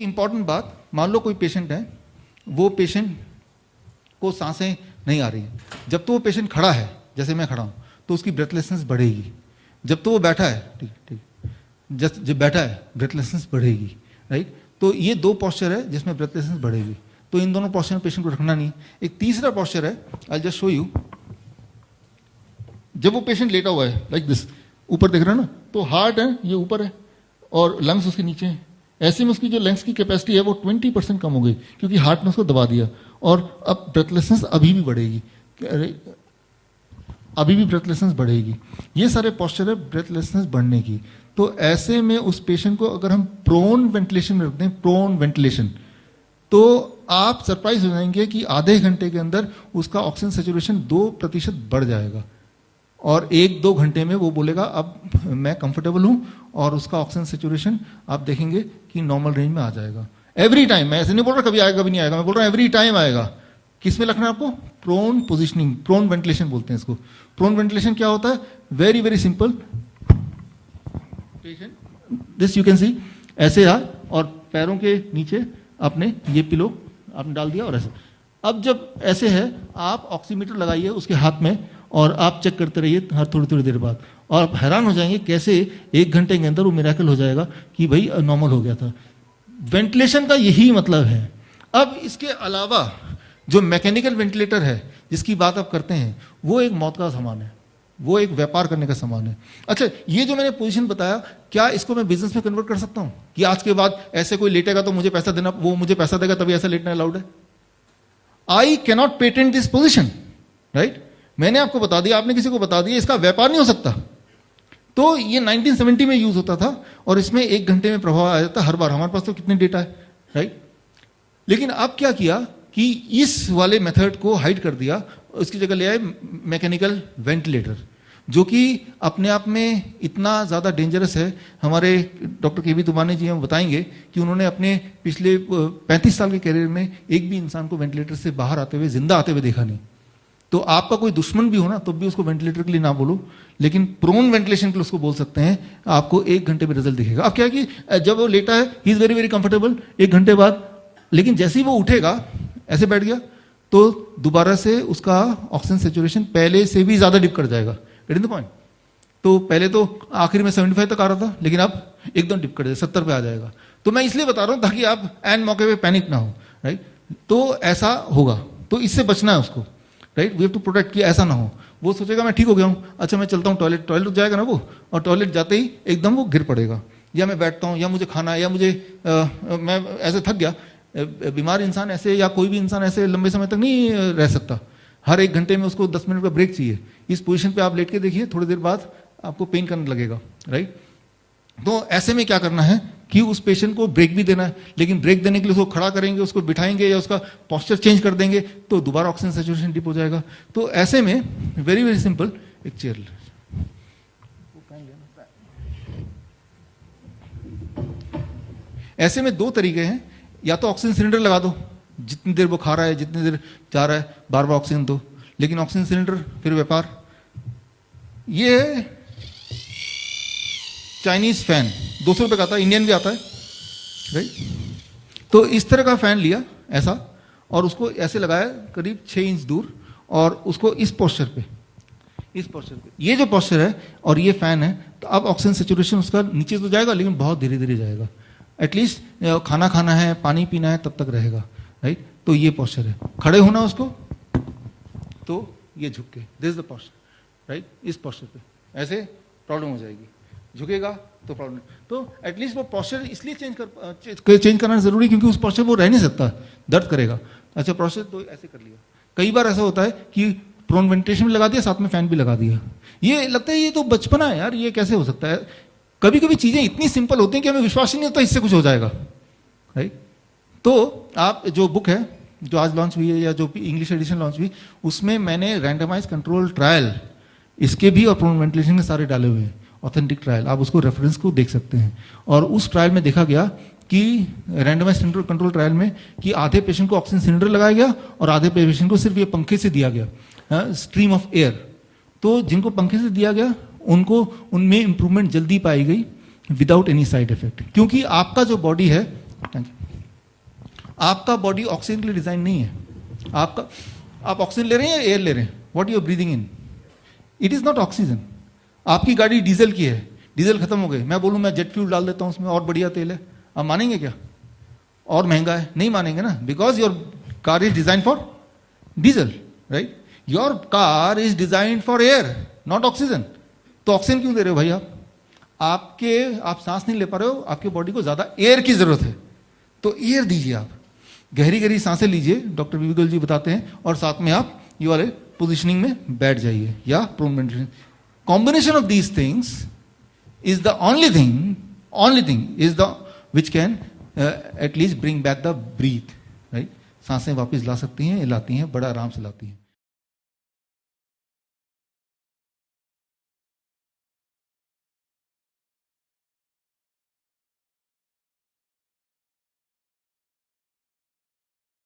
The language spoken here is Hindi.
इंपॉर्टेंट बात, मान लो कोई पेशेंट है, वो पेशेंट को सांसें नहीं आ रही हैं। जब तो वो पेशेंट खड़ा है, जैसे मैं खड़ा हूँ, तो उसकी ब्रेथलेसनेस बढ़ेगी। जब तो वो बैठा है, ठीक ठीक, जब बैठा है ब्रेथलेसनेस बढ़ेगी, राइट। तो ये दो पॉस्चर है जिसमें ब्रेथलेसनेस बढ़ेगी। तो इन दोनों पॉस्चर में पेशेंट को रखना नहीं। एक तीसरा पॉस्चर है, आई जस्ट शो यू। जब वो पेशेंट लेटा हुआ है लाइक दिस, ऊपर देख रहे हैं ना, तो हार्ट है ये ऊपर है और लंग्स उसके नीचे हैं। ऐसे में उसकी जो लंग्स की कैपेसिटी है वो 20% कम हो गई, क्योंकि हार्ट ने उसको दबा दिया। और अब ब्रेथलेसनेस अभी भी बढ़ेगी, अभी भी ब्रेथलेसनेस बढ़ेगी। ये सारे पॉस्चर है ब्रेथलेसनेस बढ़ने की। तो ऐसे में उस पेशेंट को अगर हम प्रोन वेंटिलेशन में रखते हैं, प्रोन वेंटिलेशन, तो आप सरप्राइज हो जाएंगे कि आधे घंटे के अंदर उसका ऑक्सीजन सैचुरेशन 2% बढ़ जाएगा। और 1-2 घंटे में वो बोलेगा अब मैं कंफर्टेबल हूं, और उसका ऑक्सीजन सैचुरेशन आप देखेंगे कि नॉर्मल रेंज में आ जाएगा। एवरी टाइम, मैं ऐसे नहीं बोल रहा कभी आएगा कभी नहीं आएगा, मैं बोल रहा हूं एवरी टाइम आएगा। किस में रखना है आपको? प्रोन पोजिशनिंग, प्रोन वेंटिलेशन बोलते हैं इसको। प्रोन वेंटिलेशन क्या होता है? Very very simple. Patient this you can see, ऐसे आ, और पैरों के नीचे आपने ये पिलो आपने डाल दिया, और ऐसे। अब जब ऐसे है, आप ऑक्सीमीटर लगाइए उसके हाथ में और आप चेक करते रहिए हर थोड़ी थोड़ी देर बाद, और आप हैरान हो जाएंगे कैसे 1 घंटे के अंदर वो मिरेकल हो जाएगा कि भाई नॉर्मल हो गया था। वेंटिलेशन का यही मतलब है। अब इसके अलावा जो मैकेनिकल वेंटिलेटर है जिसकी बात आप करते हैं, वो एक मौत का सामान है, वो एक व्यापार करने का सामान है। अच्छा, ये जो मैंने पोजीशन बताया, क्या इसको मैं बिजनेस में कन्वर्ट कर सकता हूं कि आज के बाद ऐसे कोई लेटेगा तो मुझे पैसा देना, वो मुझे पैसा देगा तभी ऐसा लेटना अलाउड है? I cannot patent this position, right. मैंने आपको बता दिया, आपने किसी को बता दिया, इसका व्यापार नहीं हो सकता। तो ये 1970 में यूज होता था, और इसमें 1 घंटे में प्रभाव आ जाता हर बार। हमारे पास तो कितने डेटा है, राइट। लेकिन अब क्या किया कि इस वाले मेथड को हाइड कर दिया, उसकी जगह ले आए मैकेनिकल वेंटिलेटर, जो कि अपने आप में इतना ज़्यादा डेंजरस है। हमारे डॉक्टर के वी तुमाने जी हम बताएंगे कि उन्होंने अपने पिछले 35 साल के करियर में एक भी इंसान को वेंटिलेटर से बाहर आते हुए, जिंदा आते हुए देखा नहीं। तो आपका कोई दुश्मन भी हो ना, तब भी उसको वेंटिलेटर के लिए ना बोलो, लेकिन प्रोन वेंटिलेशन के लिए उसको बोल सकते हैं। आपको 1 घंटे में रिजल्ट दिखेगा। अब क्या है कि जब वो लेटा है, he is very very comfortable 1 घंटे बाद, लेकिन जैसे ही वो उठेगा, ऐसे बैठ गया, तो दोबारा से उसका ऑक्सीजन सैचुरेशन पहले से भी ज्यादा डिप कर जाएगा। Getting the point? तो पहले तो आखिर में 75 तक आ रहा था, लेकिन अब एकदम डिप कर जाएगा, 70 पे आ जाएगा। तो मैं इसलिए बता रहा हूं ताकि आप एन मौके पे पैनिक ना हो, राइट। तो ऐसा होगा, तो इससे बचना है उसको, right. We have to protect कि ऐसा ना हो। वो सोचेगा मैं ठीक हो गया हूं, अच्छा मैं चलता हूं टॉयलेट, टॉयलेट जाएगा ना वो, और टॉयलेट जाते ही एकदम वो गिर पड़ेगा, या मैं बैठता हूं, या मुझे खाना है, या मुझे मैं ऐसे थक गया। बीमार इंसान ऐसे, या कोई भी इंसान ऐसे लंबे समय तक नहीं रह सकता। हर 1 घंटे में उसको 10 मिनट का ब्रेक चाहिए। इस पोजीशन पे आप लेट के देखिए, थोड़ी देर बाद आपको पेन करने लगेगा, राइट। तो ऐसे में क्या करना है कि उस पेशेंट को ब्रेक भी देना है, लेकिन ब्रेक देने के लिए उसको खड़ा करेंगे, उसको बिठाएंगे, या उसका पोस्चर चेंज कर देंगे, तो दोबारा ऑक्सीजन सैचुरेशन डिप हो जाएगा। तो ऐसे में वेरी वेरी सिंपल, एक चेयर ऐसे में 2 तरीके हैं। या तो ऑक्सीजन सिलेंडर लगा दो, जितनी देर वो खा रहा है, जितनी देर जा रहा है, बार बार ऑक्सीजन दो, लेकिन ऑक्सीजन सिलेंडर फिर व्यापार। ये चाइनीज फैन 200 रुपए का आता है, इंडियन भी आता है, राइट। तो इस तरह का फैन लिया ऐसा, और उसको ऐसे लगाया करीब 6 इंच दूर, और उसको इस पोस्चर पे, इस पोस्चर पे, ये जो पोस्चर है और ये फैन है, तो अब ऑक्सीजन सैचुरेशन उसका नीचे तो जाएगा, लेकिन बहुत धीरे धीरे जाएगा। एटलीस्ट खाना खाना है, पानी पीना है, तब तक रहेगा, राइट। तो ये पोस्चर है। खड़े होना उसको, तो ये झुक के, this is the posture, right. इस पोस्चर पे ऐसे प्रॉब्लम हो जाएगी, झुकेगा तो प्रॉब्लम। तो एटलीस्ट वो पोस्चर इसलिए चेंज करना जरूरी, क्योंकि उस पोस्चर वो रह नहीं सकता, दर्द करेगा। अच्छा, पोस्चर तो ऐसे कर लिया। कई बार ऐसा होता है कि प्रोन वेंटिलेशन भी लगा दिया, साथ में फैन भी लगा दिया। ये लगता है ये तो बचपना है यार, ये कैसे हो सकता है? कभी कभी चीजें इतनी सिंपल होती हैं कि हमें विश्वास ही नहीं होता इससे कुछ हो जाएगा, राइट। तो आप जो बुक है जो आज लॉन्च हुई है, या जो इंग्लिश एडिशन लॉन्च हुई, उसमें मैंने रैंडमाइज कंट्रोल ट्रायल इसके भी और प्रोन वेंटिलेशन के सारे डाले हुए हैं, ऑथेंटिक ट्रायल। आप उसको रेफरेंस को देख सकते हैं। और उस ट्रायल में देखा गया कि रैंडमाइज कंट्रोल ट्रायल में कि आधे पेशेंट को ऑक्सीजन सिलेंडर लगाया गया, और आधे पेशेंट को सिर्फ ये पंखे से दिया गया, स्ट्रीम ऑफ एयर। तो जिनको पंखे से दिया गया उनको, उनमें इंप्रूवमेंट जल्दी पाई गई विदाउट एनी साइड इफेक्ट, क्योंकि आपका जो बॉडी है, थैंक यू, आपका बॉडी ऑक्सीजन के लिए डिजाइन नहीं है। आप ऑक्सीजन ले रहे हैं या एयर ले रहे हैं? What you are breathing in, it is not oxygen. आपकी गाड़ी डीजल की है, डीजल खत्म हो गई, मैं बोलूं मैं जेट फ्यूल डाल देता हूं उसमें और बढ़िया तेल है, आप मानेंगे क्या? और महंगा है, नहीं मानेंगे ना, because your car is design for diesel, right? Your car is design for air, not oxygen. तो ऑक्सीजन क्यों दे रहे हो भाई आप सांस नहीं ले पा रहे हो, आपके बॉडी को ज्यादा एयर की जरूरत है, तो एयर दीजिए। आप गहरी गहरी सांसें लीजिए, डॉक्टर विवेक जी बताते हैं, और साथ में आप ये वाले पोजिशनिंग में बैठ जाइए या prone meditation. Combination of these things is the only thing is the which can at least bring back the breath, right? सांसें वापस ला सकती हैं, लाती हैं, बड़ा आराम से लाती हैं।